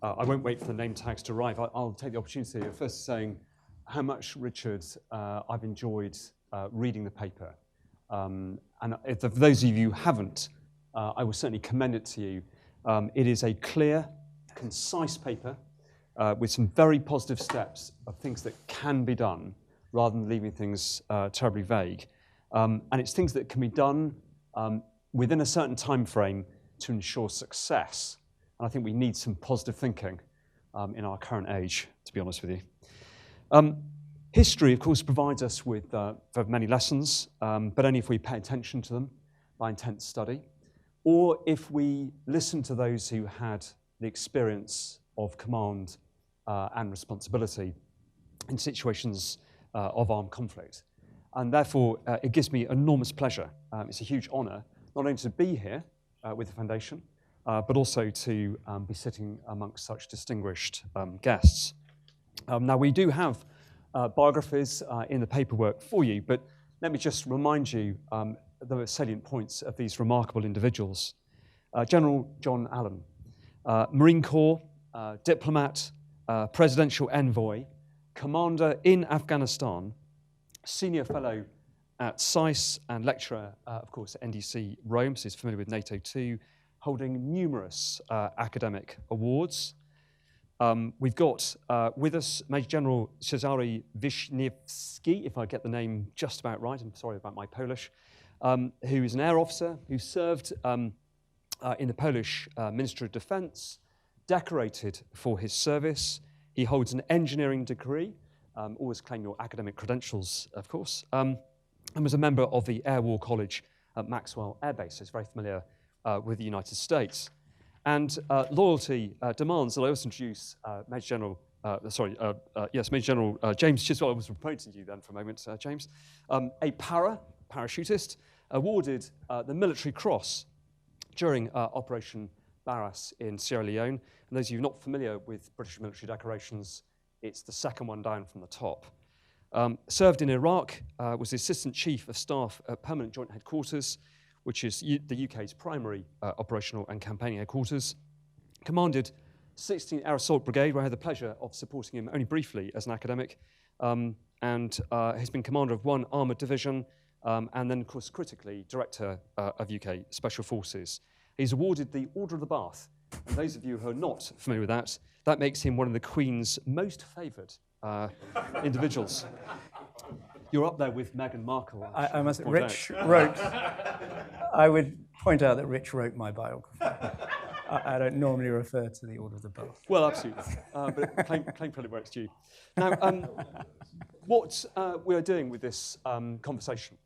I won't wait for the name tags to arrive. I'll take the opportunity of first saying how much, Richard, I've enjoyed reading the paper. And for those of you who haven't, I will certainly commend it to you. It is a clear, concise paper with some very positive steps of things that can be done rather than leaving things terribly vague. And it's things that can be done within a certain time frame to ensure success. And I think we need some positive thinking in our current age, to be honest with you. History, of course, provides us with many lessons, but only if we pay attention to them by intense study, or if we listen to those who had the experience of command and responsibility in situations of armed conflict. And therefore, it gives me enormous pleasure. It's a huge honour, not only to be here with the Foundation, but also to be sitting amongst such distinguished guests. Now, we do have biographies in the paperwork for you, but let me just remind you the salient points of these remarkable individuals. General John Allen, Marine Corps, diplomat, presidential envoy, commander in Afghanistan, senior fellow at SAIS and lecturer, of course, at NDC Rome, so he's familiar with NATO too, holding numerous academic awards. We've got with us Major General Cezary Wiśniewski, if I get the name just about right, I'm sorry about my Polish, who is an air officer who served in the Polish Ministry of Defense, decorated for his service. He holds an engineering degree, always claim your academic credentials, of course, and was a member of the Air War College at Maxwell Air Base, so he's very familiar with the United States. And loyalty demands that I also introduce Major General, Major General James Chiswell. I was promoting you then for a moment, James. A parachutist, awarded the Military Cross during Operation Barras in Sierra Leone. And those of you not familiar with British military decorations, it's the second one down from the top. Served in Iraq, was the Assistant Chief of Staff at Permanent Joint Headquarters, which is the UK's primary operational and campaigning headquarters. Commanded 16th Air Assault Brigade, where I had the pleasure of supporting him only briefly as an academic, and has been commander of 1 armoured division, and then, of course, critically, director of UK Special Forces. He's awarded the Order of the Bath, and those of you who are not familiar with that, that makes him one of the Queen's most favoured individuals. You're up there with Meghan Markle. I must. Rich wrote. I would point out that Rich wrote my biography. I don't normally refer to the Order of the Bath. Well, absolutely, but claim credit where it's due. Now, what we are doing with this conversation,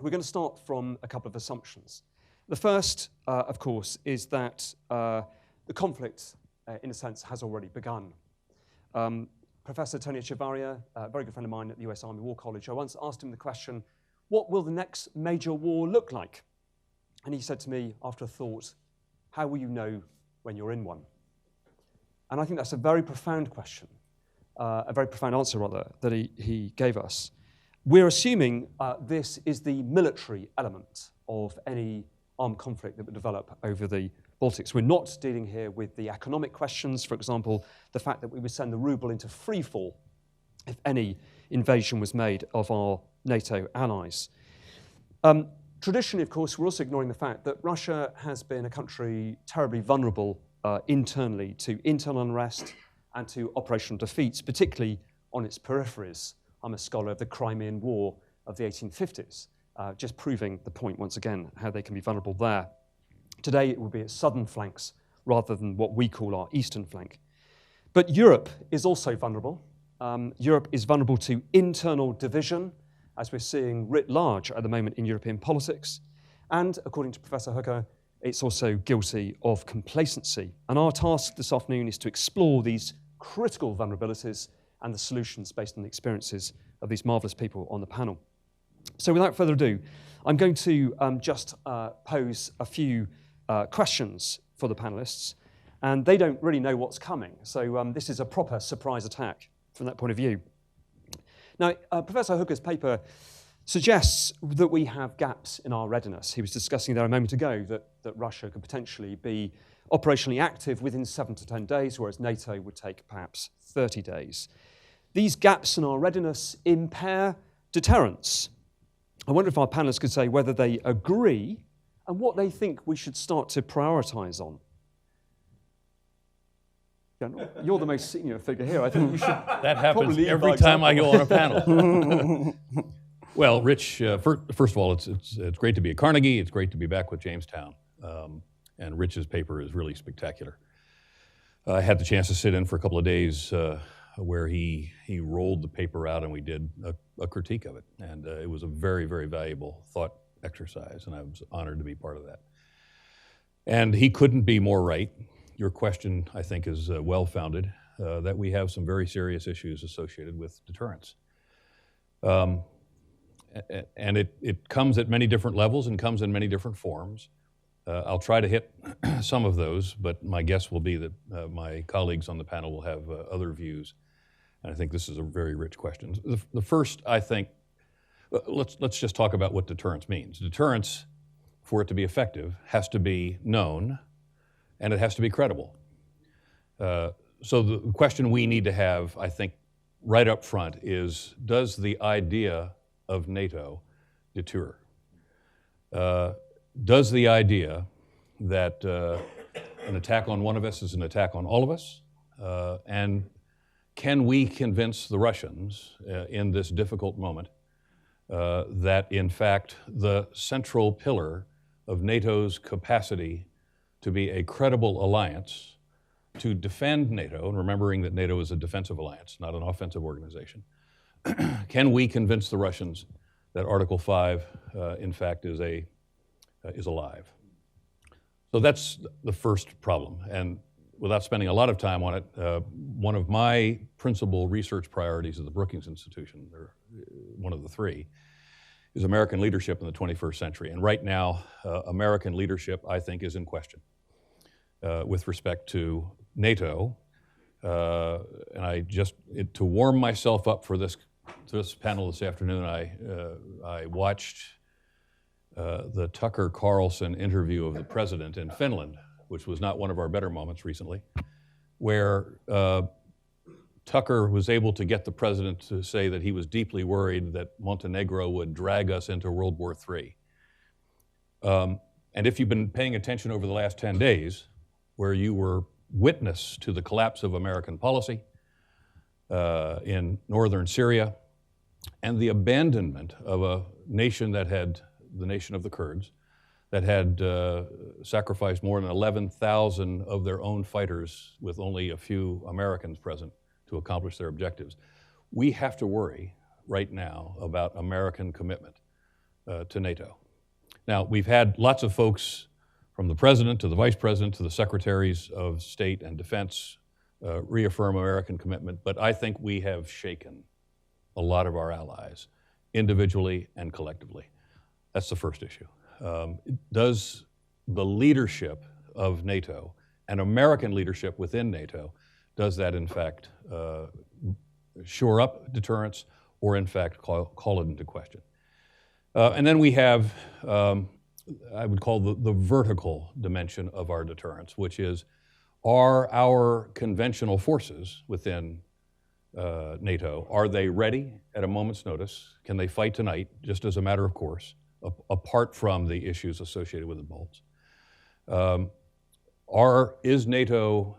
we're going to start from a couple of assumptions. The first, of course, is that the conflict, in a sense, has already begun. Professor Tony Echevarria, a very good friend of mine at the US Army War College, I once asked him the question, what will the next major war look like? And he said to me, after a thought, how will you know when you're in one? And I think that's a very profound question, a very profound answer, rather, that he gave us. We're assuming this is the military element of any armed conflict that would develop over the Baltics. We're not dealing here with the economic questions, for example, the fact that we would send the ruble into free fall if any invasion was made of our NATO allies. Traditionally, of course, we're also ignoring the fact that Russia has been a country terribly vulnerable internally to internal unrest and to operational defeats, particularly on its peripheries. I'm a scholar of the Crimean War of the 1850s, just proving the point once again, how they can be vulnerable there. Today, it will be its southern flanks rather than what we call our eastern flank. But Europe is also vulnerable. Europe is vulnerable to internal division, as we're seeing writ large at the moment in European politics. And according to Professor Hooker, it's also guilty of complacency. And our task this afternoon is to explore these critical vulnerabilities and the solutions based on the experiences of these marvellous people on the panel. So without further ado, I'm going to just pose a few questions for the panelists, and they don't really know what's coming. So this is a proper surprise attack from that point of view. Now, Professor Hooker's paper suggests that we have gaps in our readiness. He was discussing there a moment ago that Russia could potentially be operationally active within 7 to 10 days, whereas NATO would take perhaps 30 days. These gaps in our readiness impair deterrence. I wonder if our panelists could say whether they agree and what they think we should start to prioritise on. General, you're the most senior figure here. I think you should. That happens every time I go on a panel. Well, Rich, first of all, it's great to be at Carnegie. It's great to be back with Jamestown. And Rich's paper is really spectacular. I had the chance to sit in for a couple of days where he rolled the paper out and we did a critique of it. And it was a very, very valuable thought exercise, and I was honored to be part of that. And he couldn't be more right. Your question, I think, is well-founded, that we have some very serious issues associated with deterrence. And it comes at many different levels and comes in many different forms. I'll try to hit some of those, but my guess will be that my colleagues on the panel will have other views. And I think this is a very rich question. The first, I think, let's just talk about what deterrence means. Deterrence, for it to be effective, has to be known, and it has to be credible. So the question we need to have, I think, right up front is, does the idea of NATO deter? Does the idea that an attack on one of us is an attack on all of us? And can we convince the Russians in this difficult moment that, in fact, the central pillar of NATO's capacity to be a credible alliance to defend NATO, and remembering that NATO is a defensive alliance, not an offensive organization, can we convince the Russians that Article 5, in fact, is alive? So that's the first problem. And without spending a lot of time on it, one of my principal research priorities at the Brookings Institution, or one of the three, is American leadership in the 21st century. And right now, American leadership, I think, is in question with respect to NATO. And I just, to warm myself up for this panel this afternoon, I watched the Tucker Carlson interview of the president in Finland, which was not one of our better moments recently, where Tucker was able to get the president to say that he was deeply worried that Montenegro would drag us into World War III. And if you've been paying attention over the last 10 days, where you were witness to the collapse of American policy in northern Syria and the abandonment of a nation that had, the nation of the Kurds, that had sacrificed more than 11,000 of their own fighters with only a few Americans present to accomplish their objectives. We have to worry right now about American commitment to NATO. Now, we've had lots of folks, from the president to the vice president to the secretaries of state and defense, reaffirm American commitment, but I think we have shaken a lot of our allies, individually and collectively. That's the first issue. Does the leadership of NATO and American leadership within NATO, does that in fact shore up deterrence or in fact call it into question? And then we have, I would call the vertical dimension of our deterrence, which is, are our conventional forces within NATO, are they ready at a moment's notice? Can they fight tonight, just as a matter of course, apart from the issues associated with the bolts? Is NATO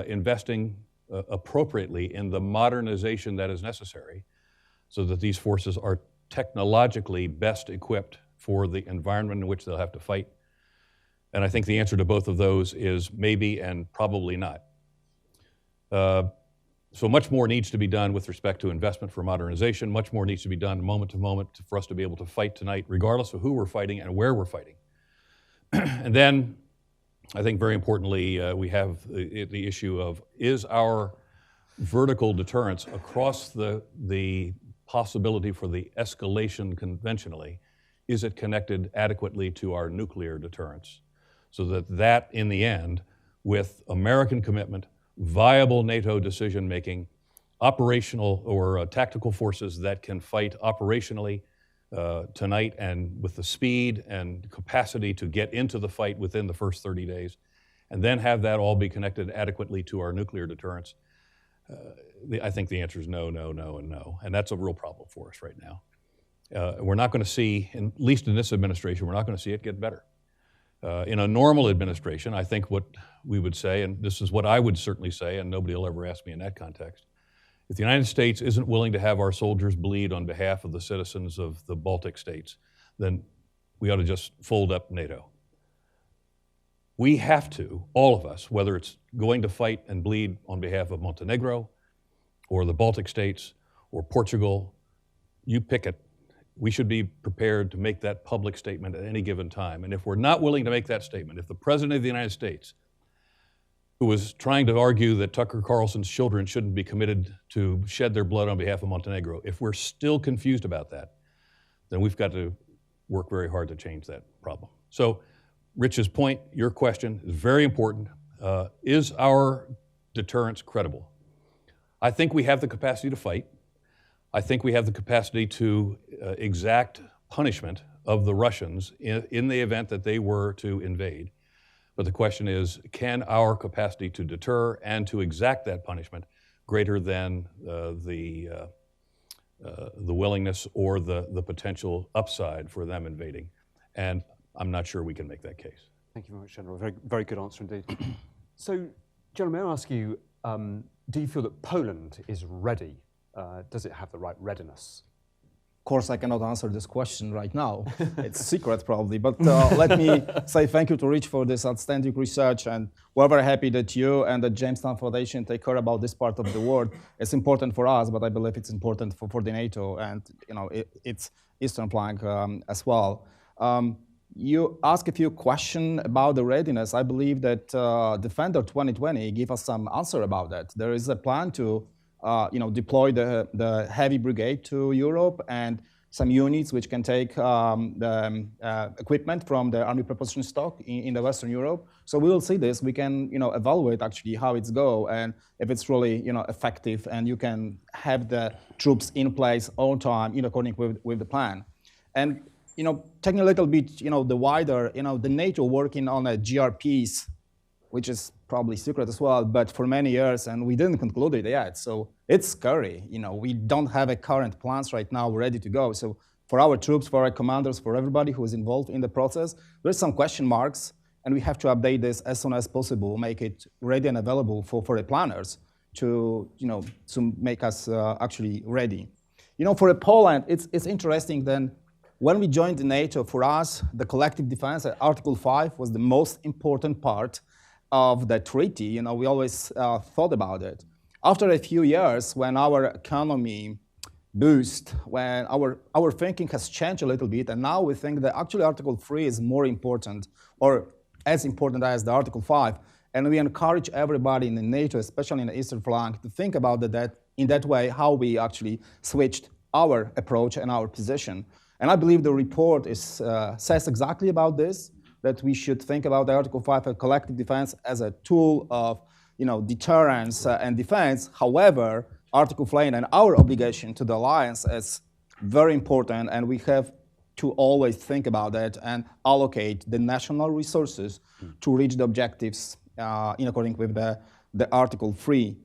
investing appropriately in the modernization that is necessary so that these forces are technologically best equipped for the environment in which they'll have to fight? And I think the answer to both of those is maybe and probably not. So much more needs to be done with respect to investment for modernization. Much more needs to be done moment to moment for us to be able to fight tonight, regardless of who we're fighting and where we're fighting. And then, I think very importantly, we have the issue of, is our vertical deterrence across the possibility for the escalation conventionally, is it connected adequately to our nuclear deterrence? So that in the end, with American commitment, viable NATO decision-making, operational or tactical forces that can fight operationally tonight and with the speed and capacity to get into the fight within the first 30 days, and then have that all be connected adequately to our nuclear deterrence? I think the answer is no, no, no, and no. And that's a real problem for us right now. We're not going to see, at least in this administration, we're not going to see it get better. In a normal administration, I think what we would say, and this is what I would certainly say, and nobody will ever ask me in that context, if the United States isn't willing to have our soldiers bleed on behalf of the citizens of the Baltic states, then we ought to just fold up NATO. We have to, all of us, whether it's going to fight and bleed on behalf of Montenegro or the Baltic states or Portugal, you pick it. We should be prepared to make that public statement at any given time. And if we're not willing to make that statement, if the President of the United States, who was trying to argue that Tucker Carlson's children shouldn't be committed to shed their blood on behalf of Montenegro, if we're still confused about that, then we've got to work very hard to change that problem. So Rich's point, your question is very important. Is our deterrence credible? I think we have the capacity to fight. I think we have the capacity to exact punishment of the Russians in the event that they were to invade. But the question is, can our capacity to deter and to exact that punishment greater than the willingness or the potential upside for them invading? And I'm not sure we can make that case. Thank you very much, General. Very, very good answer indeed. So, General, may I ask you, do you feel that Poland is ready? Does it have the right readiness? Of course, I cannot answer this question right now. It's secret probably, but let me say thank you to Rich for this outstanding research, and we're very happy that you and the Jamestown Foundation take care about this part of the world. It's important for us, but I believe it's important for the NATO and its eastern flank as well. You asked a few questions about the readiness. I believe that Defender 2020 gave us some answer about that. There is a plan to deploy the heavy brigade to Europe and some units which can take the equipment from the army proposition stock in the Western Europe. So we will see this. We can evaluate actually how it's go and if it's really effective, and you can have the troops in place all time according with the plan. And taking a little bit the wider the NATO working on a GRPs, which is probably secret as well, but for many years, and we didn't conclude it yet. So it's scary. We don't have a current plans right now ready to go. So for our troops, for our commanders, for everybody who is involved in the process, there's some question marks, and we have to update this as soon as possible, make it ready and available for the planners to make us actually ready. For Poland, it's interesting then. When we joined the NATO, for us, the collective defense, Article 5, was the most important part of the treaty. We always thought about it. After a few years, when our economy boost, when our thinking has changed a little bit, and now we think that actually Article 3 is more important, or as important as the Article 5. And we encourage everybody in the NATO, especially in the eastern flank, to think about that in that way, how we actually switched our approach and our position. And I believe the report says exactly about this, that we should think about the Article 5 of collective defense as a tool of deterrence and defense. However, Article 5 and our obligation to the alliance is very important, and we have to always think about that and allocate the national resources to reach the objectives in accordance with the Article 3.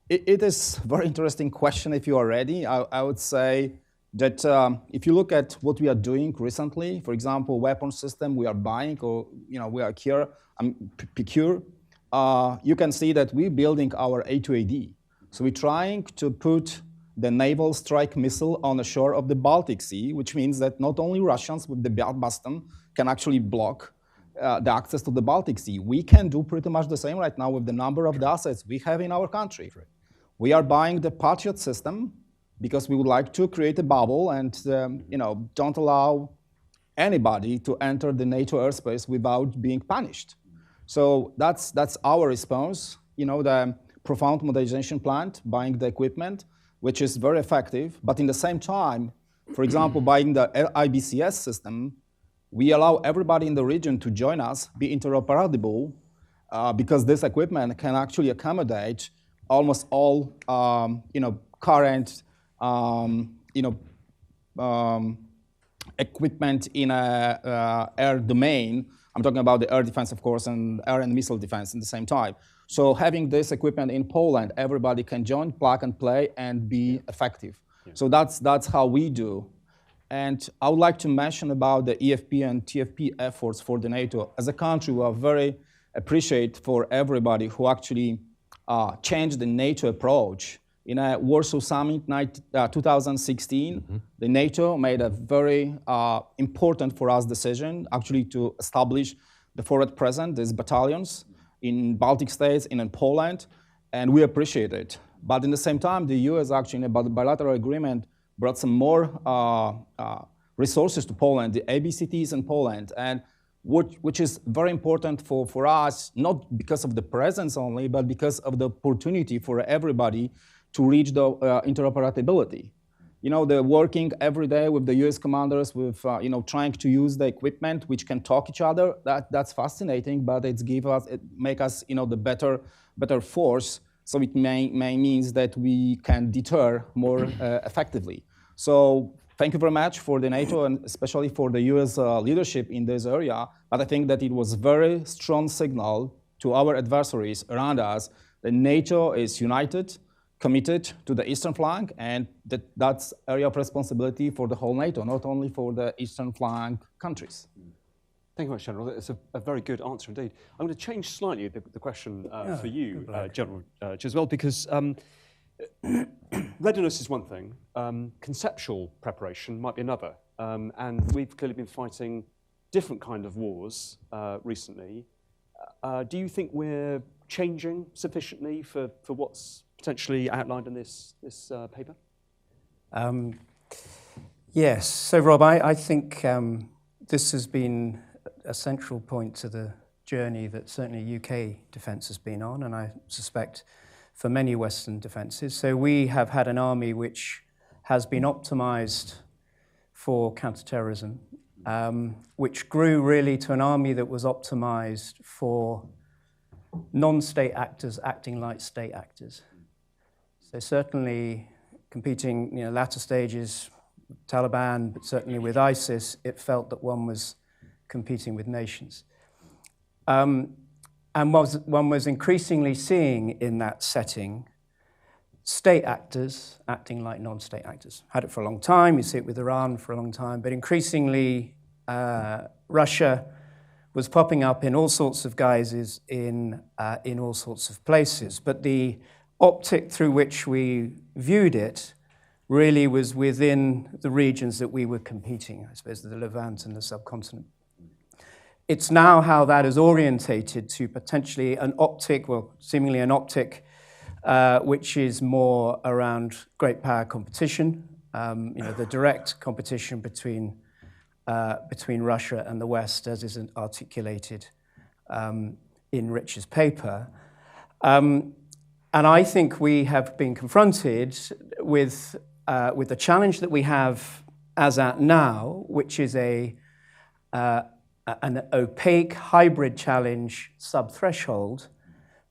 It is a very interesting question if you are ready. I would say that if you look at what we are doing recently, for example, weapon system we are buying or we are procure, you can see that we're building our A2AD. So we're trying to put the naval strike missile on the shore of the Baltic Sea, which means that not only Russians with the Bastion can actually block the access to the Baltic Sea. We can do pretty much the same right now with the number of the assets we have in our country. Right. We are buying the Patriot system because we would like to create a bubble and don't allow anybody to enter the NATO airspace without being punished. So that's our response. The profound modernization plan, buying the equipment, which is very effective. But in the same time, for example, buying the IBCS system, we allow everybody in the region to join us, be interoperable, because this equipment can actually accommodate almost all current equipment in a air domain, I'm talking about the air defense, of course, and air and missile defense at the same time. So having this equipment in Poland, everybody can join, plug and play, and be effective. So that's how we do. And I would like to mention about the EFP and TFP efforts for the NATO. As a country, we are very appreciate for everybody who actually changed the NATO approach. In a Warsaw Summit 2016, the NATO made a very important for us decision, actually to establish the forward presence, these battalions in Baltic States and in Poland, and we appreciate it. But in the same time, the US actually in a bilateral agreement brought some more resources to Poland, the ABCTs in Poland, and which is very important for us, not because of the presence only, but because of the opportunity for everybody to reach the interoperability. You know, they're working every day with the US commanders, with trying to use the equipment which can talk each other. That's fascinating, but it make us the better force. So it may means that we can deter more effectively. So thank you very much for the NATO and especially for the US leadership in this area. But I think that it was a very strong signal to our adversaries around us that NATO is united, committed to the eastern flank, and that's area of responsibility for the whole NATO, not only for the eastern flank countries. Thank you very much, General. It's a very good answer indeed. I'm going to change slightly the question for you, General Chiswell, because readiness is one thing, conceptual preparation might be another, and we've clearly been fighting different kind of wars recently. Do you think we're changing sufficiently for what's potentially outlined in this paper? Yes. So, Rob, I think this has been a central point to the journey that certainly UK defence has been on, and I suspect for many Western defences. So we have had an army which has been optimised for counter-terrorism, which grew really to an army that was optimised for non-state actors acting like state actors. So certainly competing, latter stages, Taliban, but certainly with ISIS, it felt that one was competing with nations. And one was increasingly seeing in that setting state actors acting like non-state actors. Had it for a long time, you see it with Iran for a long time, but increasingly Russia was popping up in all sorts of guises in all sorts of places. But the optic through which we viewed it really was within the regions that we were competing, I suppose, the Levant and the subcontinent. It's now how that is orientated to potentially an optic, well, seemingly an optic, which is more around great power competition, the direct competition between Russia and the West, as is articulated in Rich's paper. And I think we have been confronted with the challenge that we have as at now, which is an opaque hybrid challenge sub-threshold,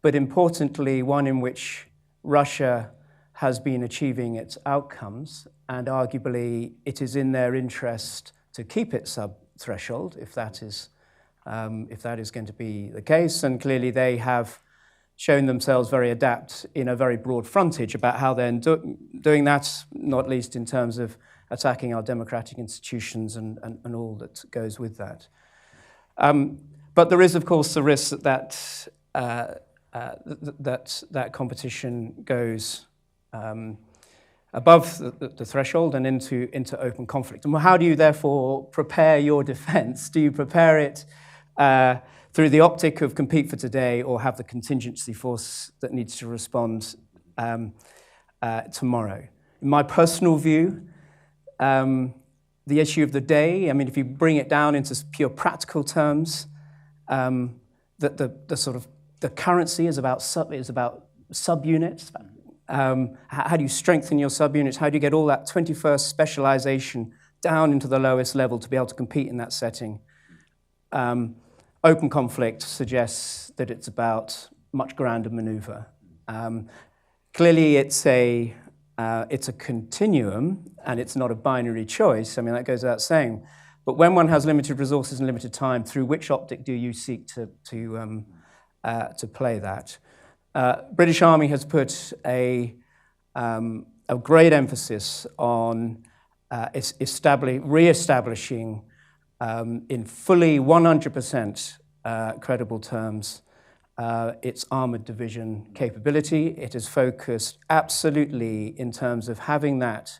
but importantly, one in which Russia has been achieving its outcomes, and arguably it is in their interest to keep it sub-threshold, if that is going to be the case. And clearly they have shown themselves very adept in a very broad frontage about how they're doing that, not least in terms of attacking our democratic institutions and all that goes with that. But there is, of course, the risk that competition goes above the threshold and into open conflict. And how do you therefore prepare your defense? Do you prepare it through the optic of compete for today, or have the contingency force that needs to respond tomorrow? In my personal view, the issue of the day, I mean, if you bring it down into pure practical terms, that the sort of the currency is about subunits. How do you strengthen your subunits? How do you get all that 21st specialization down into the lowest level to be able to compete in that setting? Open conflict suggests that it's about much grander maneuver. Clearly, it's a continuum, and it's not a binary choice. I mean, that goes without saying. But when one has limited resources and limited time, through which optic do you seek to play that? British Army has put a great emphasis on re-establishing in fully 100% credible terms its armoured division capability. It is focused absolutely in terms of having that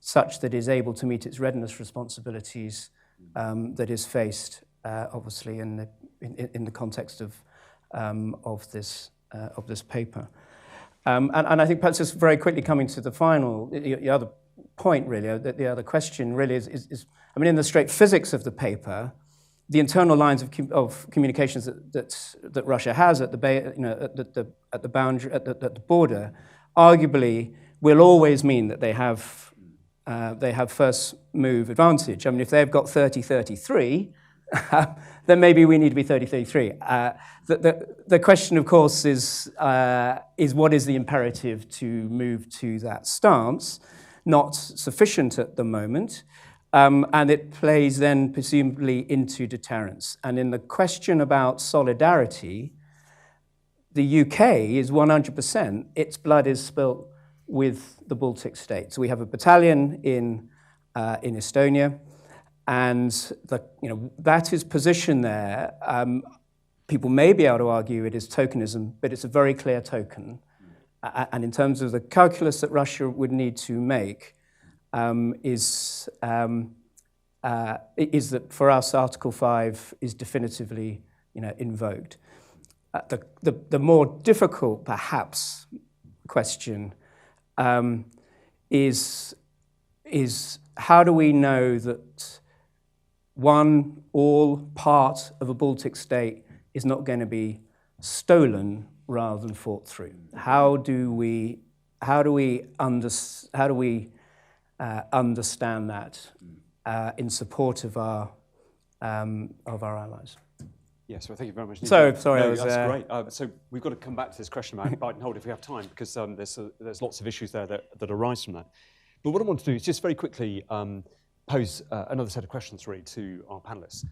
such that it is able to meet its readiness responsibilities that is faced, obviously, in the context of this paper. And I think perhaps just very quickly coming to the final, the other point really, the other question really is, I mean, in the straight physics of the paper, the internal lines of communications that Russia has at the boundary, at the border, arguably will always mean that they have first move advantage. I mean, if they've got 30-33, then maybe we need to be 30-33. The question, of course, is what is the imperative to move to that stance? Not sufficient at the moment. And it plays then presumably into deterrence. And in the question about solidarity, the UK is 100%, its blood is spilt with the Baltic States. We have a battalion in Estonia, and that is positioned there. People may be able to argue it is tokenism, but it's a very clear token. And in terms of the calculus that Russia would need to make, is that for us Article 5 is definitively invoked. The more difficult, perhaps, question is how do we know that all part of a Baltic state is not going to be stolen rather than fought through? How do we understand that in support of our allies? Yes, well, thank you very much. So, sorry, no, that's great. So we've got to come back to this question about buy and hold if we have time, because there's lots of issues there that arise from that. But what I want to do is just very quickly pose another set of questions really to our panelists.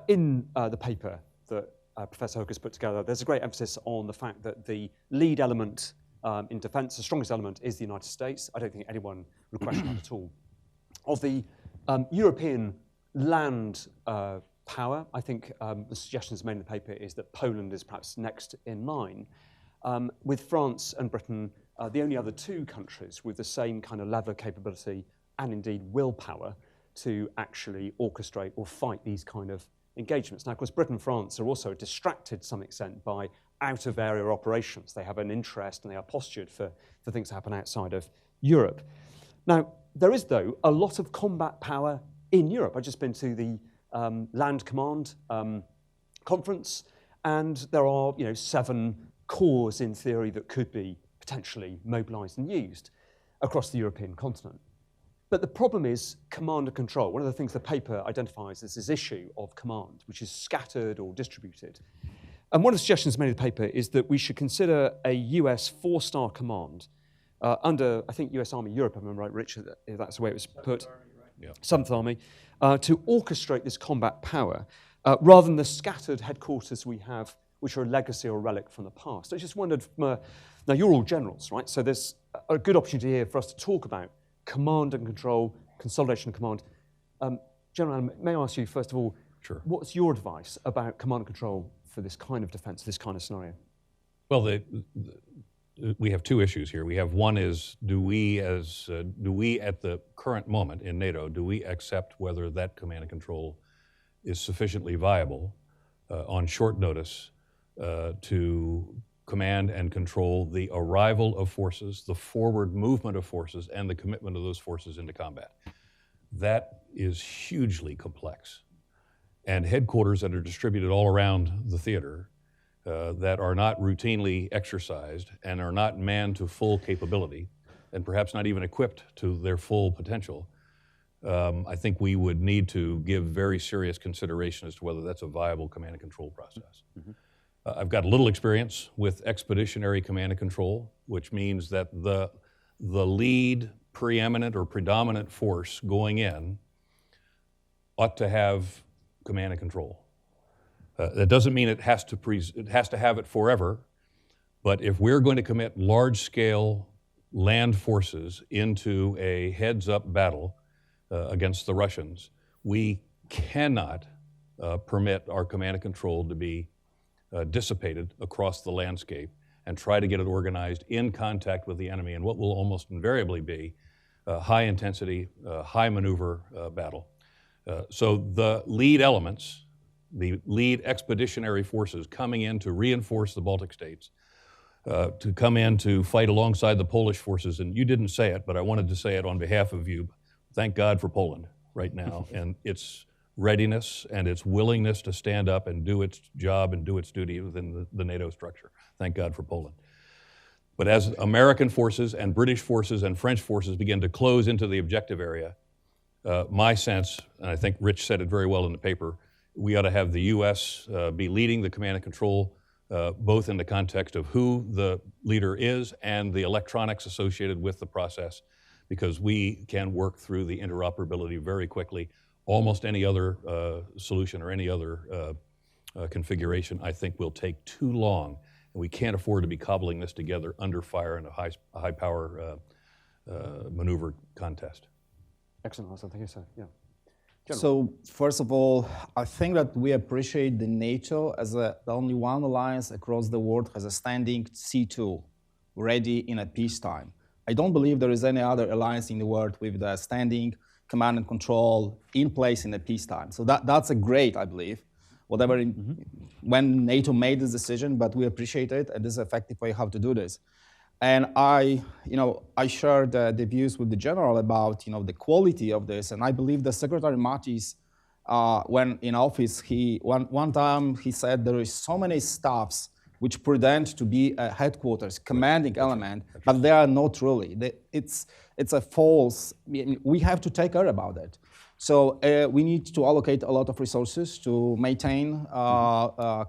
In the paper that Professor Hook has put together, there's a great emphasis on the fact that the lead element in defence, the strongest element, is the United States. I don't think anyone would question that at all. Of the European land power, I think the suggestions made in the paper is that Poland is perhaps next in line, with France and Britain the only other two countries with the same kind of level of capability and indeed willpower to actually orchestrate or fight these kind of engagements. Now, of course, Britain and France are also distracted to some extent by out-of-area operations. They have an interest and they are postured for things to happen outside of Europe. Now, there is, though, a lot of combat power in Europe. I've just been to the Land Command conference, and there are 7 corps in theory that could be potentially mobilised and used across the European continent. But the problem is command and control. One of the things the paper identifies is this issue of command, which is scattered or distributed. And one of the suggestions made in the paper is that we should consider a US 4-star command under, I think, US Army Europe, if I remember right, Richard, if that's the way it was put, Seventh Army, to orchestrate this combat power rather than the scattered headquarters we have, which are a legacy or a relic from the past. I just wondered, now you're all generals, right? So there's a good opportunity here for us to talk about command and control, consolidation and command. General Allen, may I ask you, first of all, Sure. What's your advice about command and control for this kind of defense, this kind of scenario? Well, we have 2 issues here. We have one is, do we at the current moment in NATO, do we accept whether that command and control is sufficiently viable on short notice to command and control the arrival of forces, the forward movement of forces, and the commitment of those forces into combat? That is hugely complex. And headquarters that are distributed all around the theater that are not routinely exercised and are not manned to full capability, and perhaps not even equipped to their full potential, I think we would need to give very serious consideration as to whether that's a viable command and control process. Mm-hmm. I've got a little experience with expeditionary command and control, which means that the lead, preeminent, or predominant force going in ought to have command and control. That doesn't mean it has to have it forever, but if we're going to commit large-scale land forces into a heads-up battle against the Russians, we cannot permit our command and control to be dissipated across the landscape and try to get it organized in contact with the enemy in what will almost invariably be a high-intensity, high-maneuver battle. So the lead elements, the lead expeditionary forces coming in to reinforce the Baltic States, to come in to fight alongside the Polish forces, and you didn't say it, but I wanted to say it on behalf of you. Thank God for Poland right now, and its readiness and its willingness to stand up and do its job and do its duty within the NATO structure. Thank God for Poland. But as American forces and British forces and French forces begin to close into the objective area, my sense, and I think Rich said it very well in the paper, we ought to have the U.S. Be leading the command and control, both in the context of who the leader is and the electronics associated with the process, because we can work through the interoperability very quickly. Almost any other solution or any other configuration, I think, will take too long, and we can't afford to be cobbling this together under fire in a high-power maneuver contest. Excellent answer. Thank you, sir. Yeah. So first of all, I think that we appreciate the NATO as the only one alliance across the world has a standing C2, ready in a peacetime. I don't believe there is any other alliance in the world with the standing command and control in place in a peacetime. So that's a great, I believe, whatever when NATO made this decision, but we appreciate it, and this is an effective way how to do this. And I shared the views with the general about the quality of this, and I believe the Secretary Mattis, when in office, one time he said there is so many staffs which pretend to be a headquarters commanding element, but they are not really. It's a false. We have to take care about it. So we need to allocate a lot of resources to maintain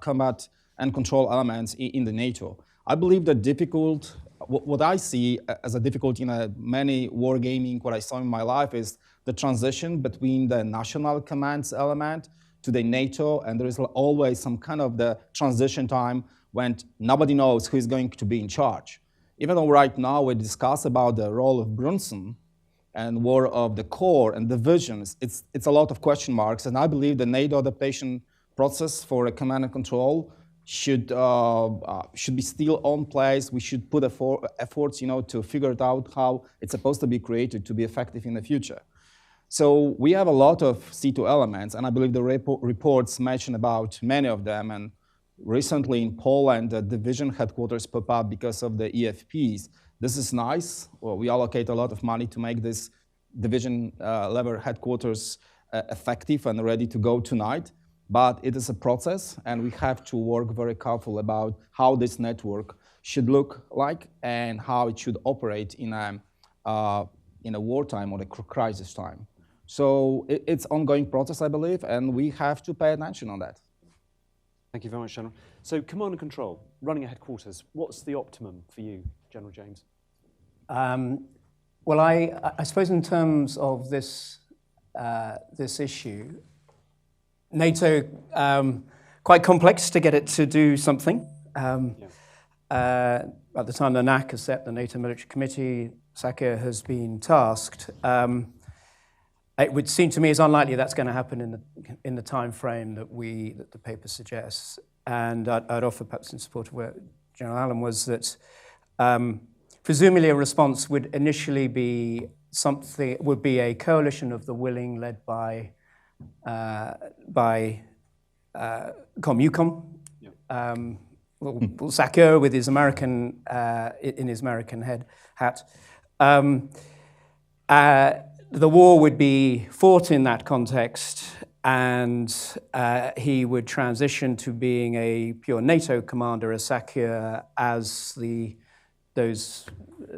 combat and control elements in the NATO. I believe that difficult. What I see as a difficulty in many wargaming, what I saw in my life is the transition between the national commands element to the NATO, and there is always some kind of the transition time when nobody knows who is going to be in charge. Even though right now we discuss about the role of Brunson and war of the core and divisions, it's a lot of question marks, and I believe the NATO adaptation process for a command and control should be still on place. We should put efforts, to figure it out how it's supposed to be created to be effective in the future. So we have a lot of C2 elements, and I believe the reports mention about many of them. And recently in Poland, the division headquarters pop up because of the EFPs. This is nice. Well, we allocate a lot of money to make this division level headquarters effective and ready to go tonight. But it is a process, and we have to work very careful about how this network should look like and how it should operate in a wartime or a crisis time. So it's ongoing process, I believe, and we have to pay attention on that. Thank you very much, General. So command and control, running a headquarters, what's the optimum for you, General James? Well, I suppose in terms of this issue, NATO, quite complex to get it to do something. At the time the NAC has set, the NATO Military Committee, Sakir has been tasked. It would seem to me it's unlikely that's going to happen in the time frame that the paper suggests. And I'd offer, perhaps in support of where General Allen was, that presumably a response would initially be a coalition of the willing led by COMUCOM, Sakir with his American in his American hat. The war would be fought in that context, and he would transition to being a pure NATO commander as Sakir, as those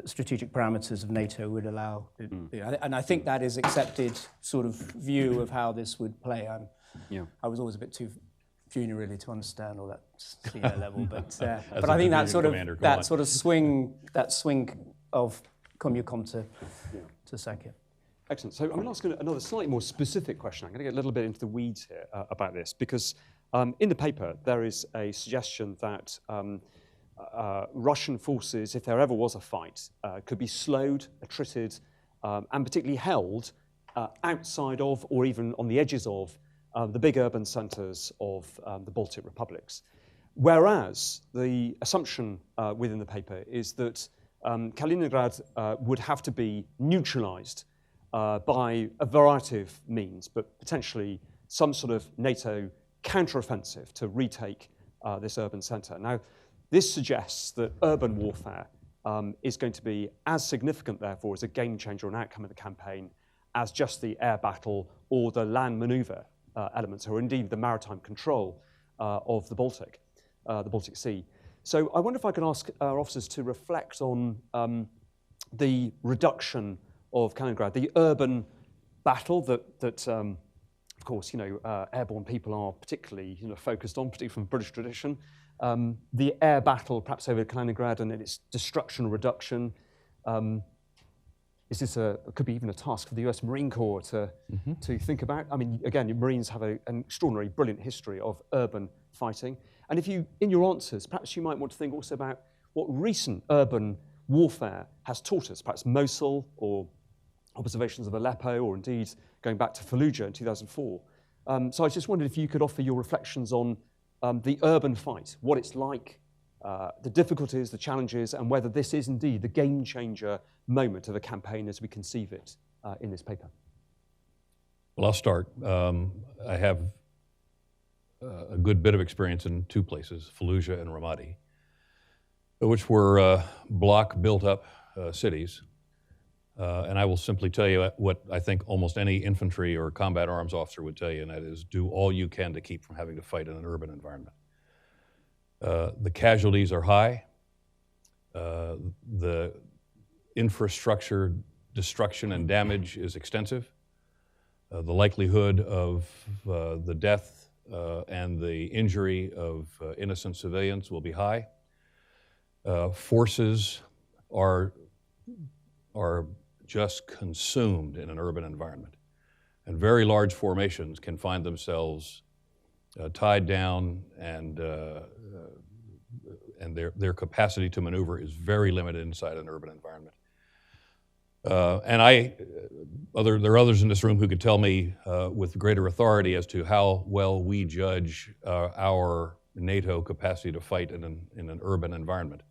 strategic parameters of NATO would allow. And I think that is accepted sort of view of how this would play. I was always a bit too junior really to understand all that senior level, but I think that sort of swing of COMUCOM to Sakir. Excellent. So I'm going to ask another slightly more specific question. I'm going to get a little bit into the weeds here about this, because in the paper there is a suggestion that Russian forces, if there ever was a fight, could be slowed, attrited, and particularly held outside of, or even on the edges of, the big urban centres of the Baltic republics. Whereas the assumption within the paper is that Kaliningrad would have to be neutralised by a variety of means, but potentially some sort of NATO counteroffensive to retake this urban centre. Now, this suggests that urban warfare is going to be as significant, therefore, as a game changer and outcome of the campaign as just the air battle or the land manoeuvre elements, or indeed the maritime control of the Baltic Sea. So I wonder if I can ask our officers to reflect on the reduction of Kaliningrad, the urban battle that of course, airborne people are particularly focused on, particularly from British tradition. The air battle, perhaps over Kaliningrad, and its destruction, reduction. Is this could be even a task for the US Marine Corps to think about? I mean, again, Marines have an extraordinary, brilliant history of urban fighting. And if you, in your answers, perhaps you might want to think also about what recent urban warfare has taught us, perhaps Mosul or observations of Aleppo, or indeed going back to Fallujah in 2004. So I just wondered if you could offer your reflections on the urban fight, what it's like, the difficulties, the challenges, and whether this is indeed the game changer moment of the campaign as we conceive it in this paper. Well, I'll start. I have a good bit of experience in two places, Fallujah and Ramadi, which were block built-up cities. And I will simply tell you what I think almost any infantry or combat arms officer would tell you, and that is do all you can to keep from having to fight in an urban environment. The casualties are high. The infrastructure destruction and damage is extensive. The likelihood of the death and the injury of innocent civilians will be high. Forces are just consumed in an urban environment. And very large formations can find themselves tied down, and their capacity to maneuver is very limited inside an urban environment. And there are others in this room who could tell me with greater authority as to how well we judge our NATO capacity to fight in an urban environment.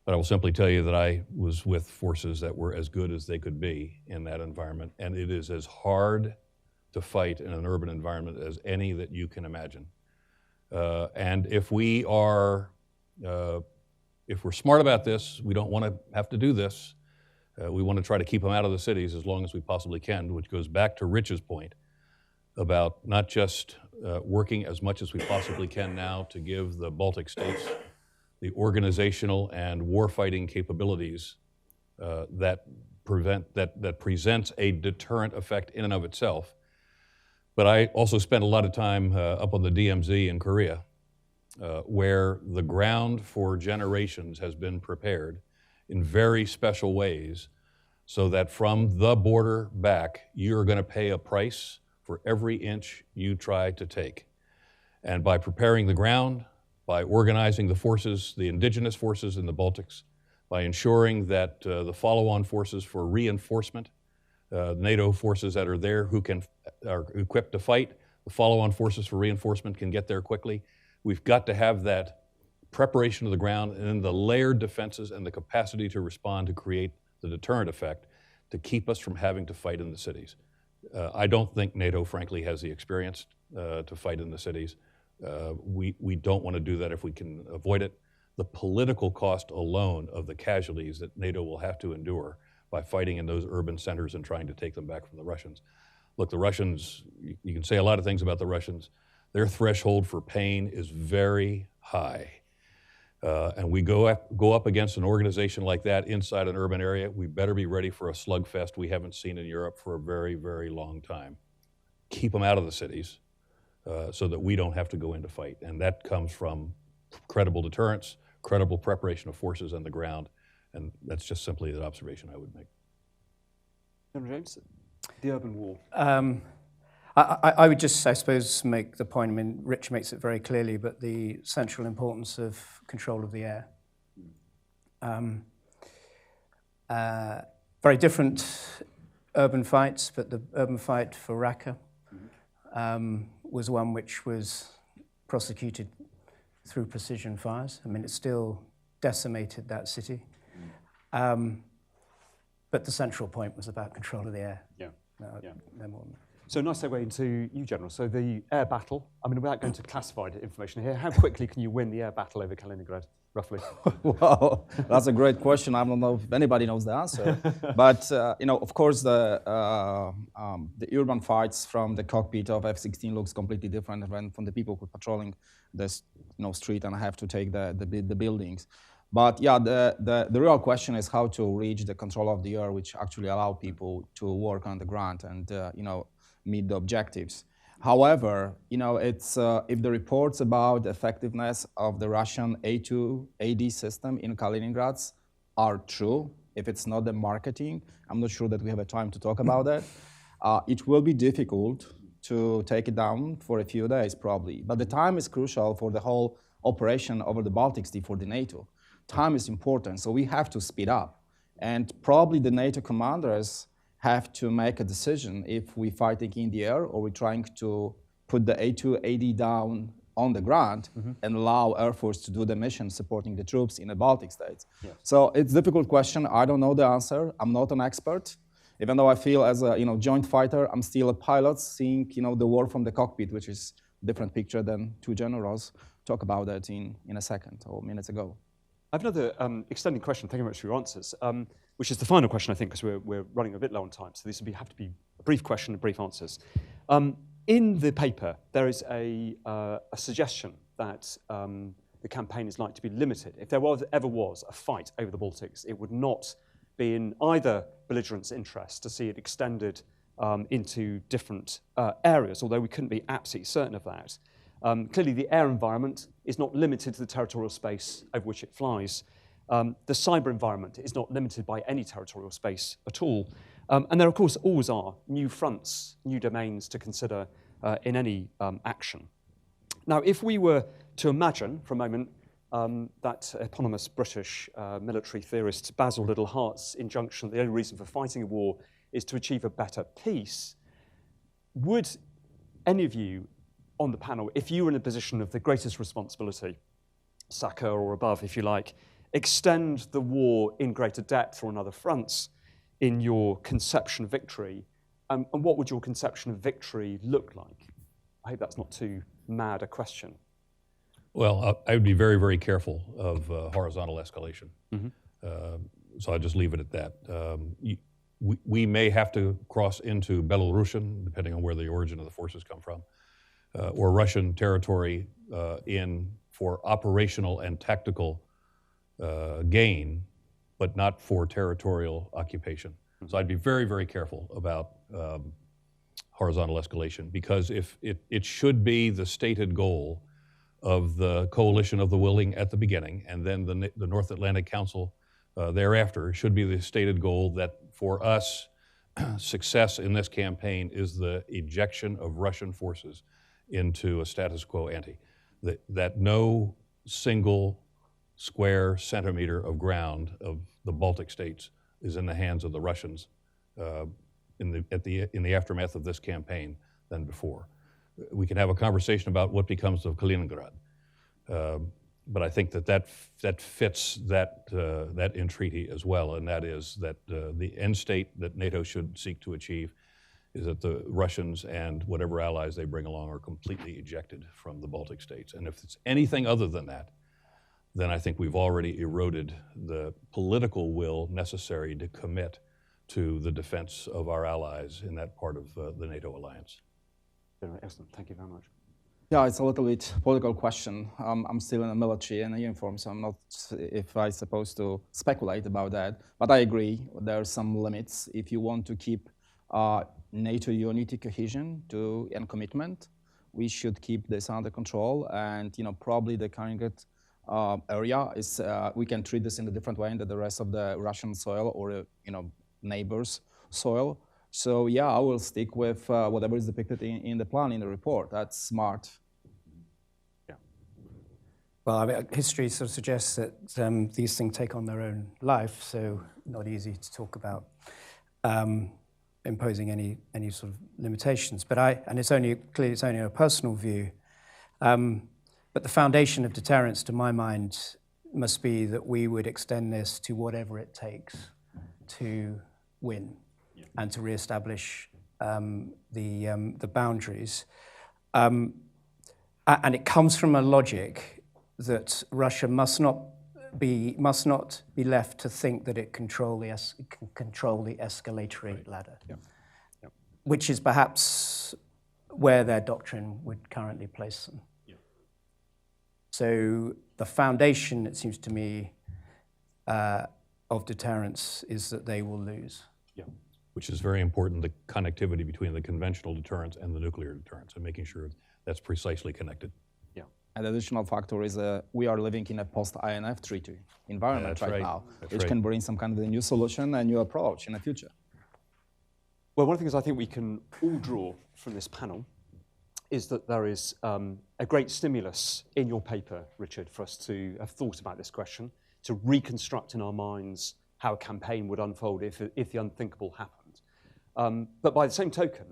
But I will simply tell you that I was with forces that were as good as they could be in that environment, and it is as hard to fight in an urban environment as any that you can imagine. And if we're smart about this, we don't want to have to do this. We want to try to keep them out of the cities as long as we possibly can, which goes back to Rich's point about not just working as much as we possibly can now to give the Baltic States the organizational and warfighting capabilities that presents a deterrent effect in and of itself. But I also spent a lot of time up on the DMZ in Korea, where the ground for generations has been prepared in very special ways so that from the border back, you're going to pay a price for every inch you try to take. And by preparing the ground, by organizing the forces, the indigenous forces in the Baltics, by ensuring that the follow-on forces for reinforcement, NATO forces that are there who are equipped to fight, the follow-on forces for reinforcement can get there quickly. We've got to have that preparation of the ground and then the layered defenses and the capacity to respond to create the deterrent effect to keep us from having to fight in the cities. I don't think NATO, frankly, has the experience to fight in the cities. We don't want to do that if we can avoid it. The political cost alone of the casualties that NATO will have to endure by fighting in those urban centers and trying to take them back from the Russians. Look, the Russians, you can say a lot of things about the Russians. Their threshold for pain is very high. And we go up against an organization like that inside an urban area, we better be ready for a slugfest we haven't seen in Europe for a very, very long time. Keep them out of the cities so that we don't have to go in to fight. And that comes from credible deterrence, credible preparation of forces on the ground, and that's just simply an observation I would make. General James? The urban war. I would just, I suppose, make the point, I mean, Rich makes it very clearly, but the central importance of control of the air. Very different urban fights, but the urban fight for Raqqa was one which was prosecuted through precision fires. I mean, it still decimated that city. But the central point was about control of the air. Yeah. No more than that. So nice segue into you, General. So the air battle, I mean, without going to classified information here, how quickly can you win the air battle over Kaliningrad, roughly? Well, that's a great question. I don't know if anybody knows the answer. But, of course, the urban fights from the cockpit of F-16 looks completely different than from the people who are patrolling this street and have to take the buildings. But yeah, the real question is how to reach the control of the air, which actually allow people to work on the ground and, meet the objectives. However, it's if the reports about the effectiveness of the Russian A2AD system in Kaliningrad are true, if it's not the marketing, I'm not sure that we have a time to talk about that. It will be difficult to take it down for a few days, probably. But the time is crucial for the whole operation over the Baltic States for the NATO. Time is important, so we have to speed up. And probably the NATO commanders have to make a decision if we're fighting in the air or we're trying to put the A2AD down on the ground and allow Air Force to do the mission supporting the troops in the Baltic States. Yeah. So it's a difficult question. I don't know the answer. I'm not an expert. Even though I feel as a joint fighter, I'm still a pilot seeing the war from the cockpit, which is a different picture than two generals. Talk about that in a second or minutes ago. I have another extending question. Thank you very much for your answers, which is the final question, I think, because we're running a bit low on time. So this have to be a brief question and brief answers. In the paper, there is a suggestion that the campaign is likely to be limited. If there ever was a fight over the Baltics, it would not be in either belligerent's interest to see it extended into different areas, although we couldn't be absolutely certain of that. Clearly, the air environment is not limited to the territorial space over which it flies. The cyber environment is not limited by any territorial space at all. And there, of course, always are new fronts, new domains to consider in any action. Now, if we were to imagine for a moment that eponymous British military theorist Basil Liddell Hart's injunction, the only reason for fighting a war is to achieve a better peace, would any of you on the panel, if you were in a position of the greatest responsibility, Saka or above, if you like, extend the war in greater depth or on other fronts in your conception of victory, and what would your conception of victory look like? I hope that's not too mad a question. Well, I would be very, very careful of horizontal escalation. So I'll just leave it at that. We may have to cross into Belarusian, depending on where the origin of the forces come from, or Russian territory for operational and tactical gain, but not for territorial occupation. So I'd be very, very careful about horizontal escalation, because if it should be the stated goal of the coalition of the willing at the beginning, and then the North Atlantic Council thereafter should be the stated goal that for us, success in this campaign is the ejection of Russian forces into a status quo ante, that no single square centimeter of ground of the Baltic states is in the hands of the Russians in the aftermath of this campaign than before. We can have a conversation about what becomes of Kaliningrad, but I think that fits that entreaty as well, and that is that the end state that NATO should seek to achieve is that the Russians and whatever allies they bring along are completely ejected from the Baltic states. And if it's anything other than that, then I think we've already eroded the political will necessary to commit to the defense of our allies in that part of the NATO alliance. Excellent, thank you very much. Yeah, it's a little bit political question. I'm still in the military and uniform, so I'm not, if I'm supposed to speculate about that. But I agree, there are some limits. If you want to keep NATO unity, cohesion and commitment, we should keep this under control. And probably the Kaliningrad area is, we can treat this in a different way than the rest of the Russian soil or neighbors' soil. So yeah, I will stick with whatever is depicted in the plan, in the report. That's smart. Yeah. Well, I mean, history sort of suggests that these things take on their own life, so not easy to talk about imposing any sort of limitations. But and it's only a personal view. But the foundation of deterrence, to my mind, must be that we would extend this to whatever it takes to win and to reestablish the boundaries. And it comes from a logic that Russia must not be left to think that it can control the escalatory ladder, which is perhaps where their doctrine would currently place them. So the foundation, it seems to me, of deterrence is that they will lose. Yeah, which is very important, the connectivity between the conventional deterrence and the nuclear deterrence, and making sure that's precisely connected. Yeah. An additional factor is we are living in a post-INF treaty environment now, which can bring some kind of a new solution and new approach in the future. Well, one of the things I think we can all draw from this panel is that there is a great stimulus in your paper, Richard, for us to have thought about this question, to reconstruct in our minds how a campaign would unfold if the unthinkable happened. But by the same token,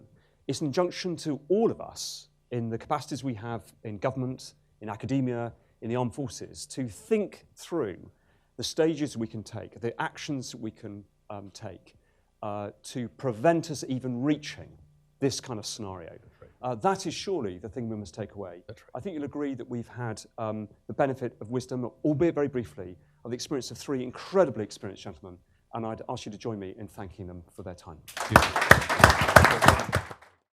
it's an injunction to all of us in the capacities we have in government, in academia, in the armed forces, to think through the stages we can take, the actions we can take to prevent us even reaching this kind of scenario. That is surely the thing we must take away. That's right. I think you'll agree that we've had the benefit of wisdom, albeit very briefly, of the experience of three incredibly experienced gentlemen, and I'd ask you to join me in thanking them for their time. Thank you.